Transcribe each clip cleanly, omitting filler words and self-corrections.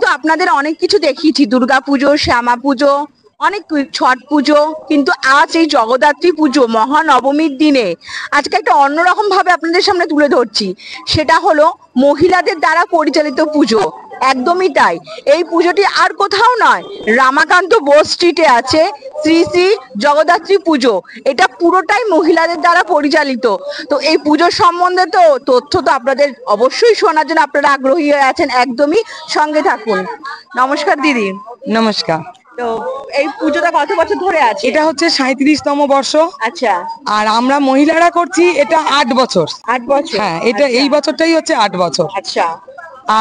তো আপনাদের অনেক কিছু দেখিয়েছি, দুর্গা পুজো, শ্যামা পুজো, অনেক ছট পুজো, কিন্তু আজ এই জগদ্ধাত্রী পুজো মহানবমীর দিনে আজকে একটা অন্যরকম ভাবে আপনাদের সামনে তুলে ধরছি। সেটা হলো মহিলাদের দ্বারা পরিচালিত পুজো। একদমই তাই, এই পুজোটি আর কোথাও নয়, রামাকান্ত বোস স্ট্রিটে আছে শ্রী শ্রী জগদ্ধাত্রী পুজো। এটা পুরোটাই মহিলাদের দ্বারা পরিচালিত। তো এই পুজোর সম্বন্ধে তো তথ্য তো আপনাদের অবশ্যই শোনার জন্য আপনারা আগ্রহী হয়ে আছেন, একদমই সঙ্গে থাকুন। নমস্কার দিদি। নমস্কার। তো এই পুজোটা কত বছর ধরে আছে? এটা হচ্ছে 37তম বর্ষ। আচ্ছা। আর আমরা মহিলারা করছি এটা 8 বছর। 8 বছর? হ্যাঁ, এটা এই বছরটাই হচ্ছে 8 বছর। আচ্ছা।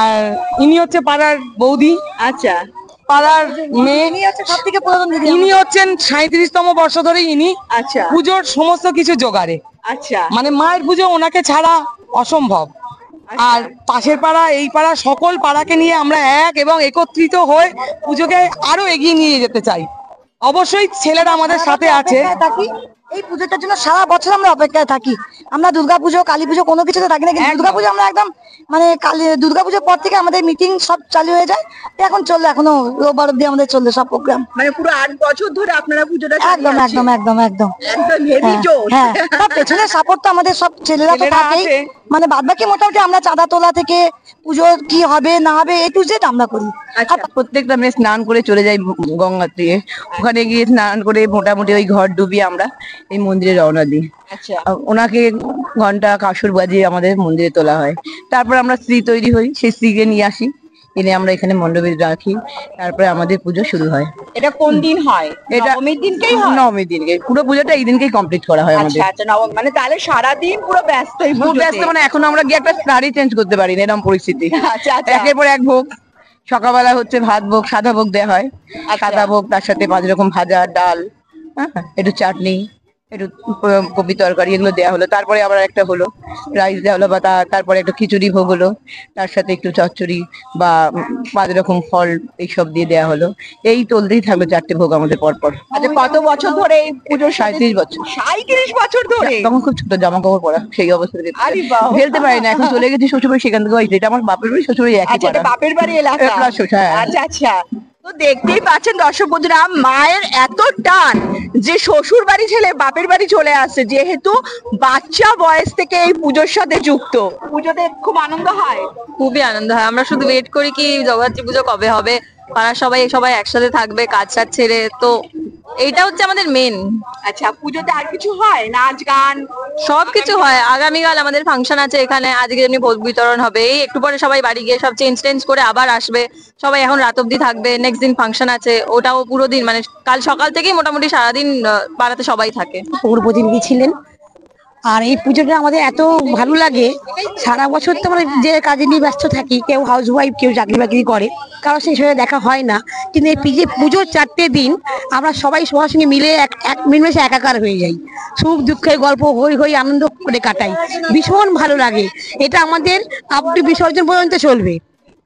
আর ইনি হচ্ছে পাড়ার বৌদি। আচ্ছা। পাড়ার মেয়ে। সবথেকে পুরাতন দিদি। ইনি হচ্ছেন 37তম বর্ষ ধরে ইনি আচ্ছা। পুজোর সমস্ত কিছু জোগাড়ে। আচ্ছা। মানে মায়ের পুজো ওনাকে ছাড়া অসম্ভব। আর পাশের পাড়া, এই পাড়া, সকল পাড়াকে নিয়ে আমরা এক এবং একত্রিত হয়ে পুজোকে আরো এগিয়ে নিয়ে যেতে চাই। অবশ্যই ছেলেরা আমাদের সাথে আছে। এই পুজোটার জন্য সারা বছর আমরা অপেক্ষায় থাকি। আমরা দুর্গাপুজো, কালী পুজো কোনো কিছুতে থাকি না, কিন্তু দুর্গাপুজো আমরা একদম মানে দুর্গাপুজোর পর থেকে আমাদের মিটিং সব চালু হয়ে যায়। এখন চললো, এখনো রোববার অব্দি আমাদের চললো সব প্রোগ্রাম। মানে পুরো 8 বছর ধরে আপনারা পুজোটা একদম একদম একদম একদম একদম হেভি জোশ। হ্যাঁ, তার পেছনে সাপোর্ট তো আমাদের সব ছেলেরা তো থাকেই। মানে বাদ বাকি মোটামুটি আমরা চাঁদা তোলা থেকে পুজো কি হবে না হবে এ টু জেড আমরা করি। প্রত্যেকটা মেয়ে স্নান করে চলে যাই গঙ্গা দিয়ে, ওখানে গিয়ে স্নান করে মোটামুটি ওই ঘর ডুবিয়ে আমরা এই মন্দিরে রওনা দিই। আচ্ছা। ওনাকে ঘন্টা কাসর বাজিয়ে আমাদের মন্দিরে তোলা হয়। তারপর আমরা স্ত্রী তৈরি হই, সেই স্ত্রীকে নিয়ে আসি, এনে আমরা এখানে মণ্ডপে রাখি। তারপরে আমাদের পুজো শুরু হয়। এটা কোন দিন হয়? এটা নবমীর দিনকেই হয়? নবমীর দিনকে, পুরো পুজোটা এই দিনকেই কমপ্লিট করা হয় আমাদের। আচ্ছা আচ্ছা, নবমী মানে তাহলে সারাদিন পুরো ব্যস্তই। পুরো ব্যস্ত, মানে এখন আমরা গিয়ে একটা শাড়ি চেঞ্জ করতে পারি না, এরকম পরিস্থিতি। আচ্ছা আচ্ছা। একের পর এক ভোগ। সকালবেলা হচ্ছে ভাত ভোগ, সাদা ভোগ দেওয়া হয়। সাদা ভোগ, তার সাথে 5 রকম ভাজা, ডাল, একটু চাটনি, একটু কপি তরকারি, এগুলো দেওয়া হলো। তারপরে আবার একটা হলো রাইস দেওয়া হলো, বা তারপরে একটু খিচুড়ি ভোগ হলো, তার সাথে একটু চচ্চড়ি বা 5 রকম ফল এইসব দিয়ে দেওয়া হলো। এই চলতেই থাকলো 4টে ভোগ আমাদের পরপর। আচ্ছা, কত বছর ধরে এই পুজো? 37 বছর। 37 বছর ধরে? তখন খুব ছোট, জামা কাপড় পরা, সেই অবস্থা থেকে আরে বাবা, ফেলতে পারি না। এখন চলে গেছি শ্বশুরবাড়ি, সেখান থেকে হয়েছে। এটা আমার বাপের বাড়ি, শ্বশুরবাড়ি একই আচ্ছা, এটা পাড়া। বাপের বাড়ি এলাকা? হ্যাঁ। আচ্ছা আচ্ছা। তো দেখতেই পাচ্ছেন দর্শক বন্ধুরা, মায়ের এত টান যে শ্বশুর বাড়ি ছেলে বাপের বাড়ি চলে আসছে, যেহেতু বাচ্চা বয়স থেকে এই পুজোর সাথে যুক্ত। পুজোতে খুব আনন্দ হয়? খুবই আনন্দ হয়। আমরা শুধু ওয়েট করি কি জগদ্ধাত্রী পুজো কবে হবে, পাড়ার সবাই একসাথে থাকবে, কাজ টাজ ছেড়ে। তো এইটা হচ্ছে আমাদের মেন। আচ্ছা, পুজোতে আর কিছু হয়? নাচ গান সবকিছু হয়। আগামীকাল আমাদের ফাংশন আছে এখানে, আজকে যেমনি ভোগ বিতরণ হবে, এই একটু পরে সবাই বাড়ি গিয়ে সব চেঞ্জ করে আবার আসবে। সবাই এখন রাত অব্দি থাকবে। নেক্সট দিন ফাংশন আছে, ওটাও পুরো দিন, মানে কাল সকাল থেকেই মোটামুটি সারাদিন পাড়াতে সবাই থাকে। পৌর প্রতিনিধি ছিলেন। আর এই পুজোটা আমাদের এত ভালো লাগে, সারা বছর তো আমরা যে কাজে নিয়ে ব্যস্ত থাকি, কেউ হাউস ওয়াইফ, কেউ চাকরি বাকরি করে, কারো সেই সময় দেখা হয় না। কিন্তু এই পুজোর 4টে দিন আমরা সবাই সবার সঙ্গে মিলে এক মিলেমিশে একাকার হয়ে যাই, সুখ দুঃখের গল্প হই হই আনন্দ করে কাটাই। ভীষণ ভালো লাগে। এটা আমাদের আপনি বিসর্জন পর্যন্ত চলবে।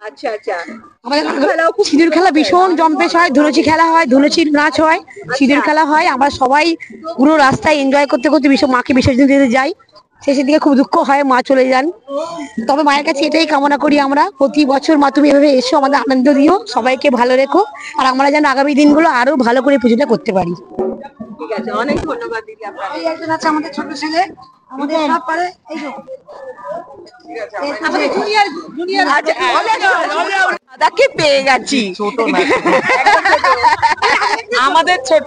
আচ্ছা আচ্ছা। আমাদের সিঁদুর খেলা ভীষণ জম্পেশ হয়, ধুনুচি খেলা হয়, ধুনুচির নাচ হয়, সিঁদুর খেলা হয়। আমরা সবাই পুরো রাস্তায় এনজয় করতে করতে মাকে বিসর্জন দিতে যাই। শেষের দিকে খুব দুঃখ হয়, মা চলে যান। তবে মায়ের কাছে এটাই কামনা করি আমরা, প্রতি বছর মা তুমি এভাবে এসো, আমাদের আনন্দ দিও, সবাইকে ভালো রেখো, আর আমরা যেন আগামী দিনগুলো আরো ভালো করে পুজোটা করতে পারি। ঠিক আছে, অনেক ধন্যবাদ দিদি আপনাকে। এই একজন আছে আমাদের ছোট ছেলে, আমাদের সব পারে, এই যে আমাদের জুনিয়র। আচ্ছা, দাদাকে পেয়ে গেছি। আমাদের ছোট।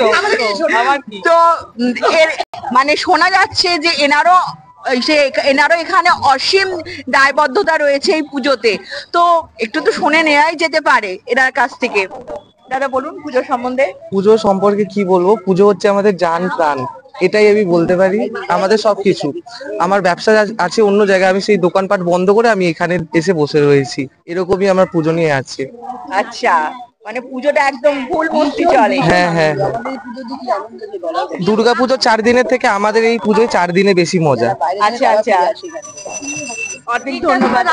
তো মানে শোনা যাচ্ছে যে এনারও এখানে অসীম দায়বদ্ধতা রয়েছে এই পুজোতে। তো একটু তো শুনে নেওয়াই যেতে পারে এনার কাছ থেকে। দাদা বলুন পুজো সম্বন্ধে। পুজো সম্পর্কে কি বলবো, পুজো হচ্ছে আমাদের জান প্রাণ, এটাই আমি বলতে পারি। আমাদের সবকিছু, আমার ব্যবসা আছে অন্য জায়গায়, আমি সেই দোকানপাট বন্ধ করে আমি এখানে এসে বসে রয়েছি, এরকমই আমার পুজো নিয়ে আছে। আচ্ছা, মানে পুজোটা একদম ফুল মস্তি চলে। হ্যাঁ হ্যাঁ, দুর্গাপুজো 4 দিনের থেকে আমাদের এই পুজোয় 4 দিনে বেশি মজা। আচ্ছা আচ্ছা, অনেক ধন্যবাদ।